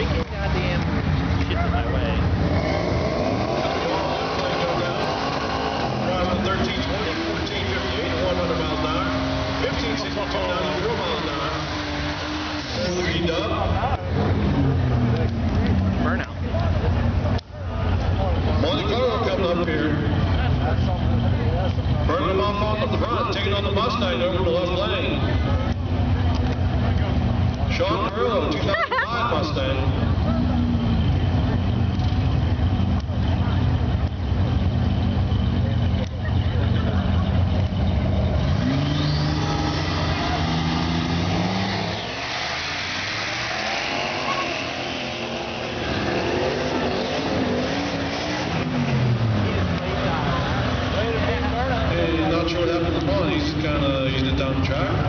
freaking goddamn shit's in my way. Driving 1320, 1458, 100 miles an hour. 1562, 94 miles an hour. Louis Dub. Burnout. Monte Carlo coming up here. Burning them off on the front, taking on the Mustang over the left lane. Sean Carrillo, 2005 Mustang. Not sure what happened to the ball. He's kind of easing it down the track.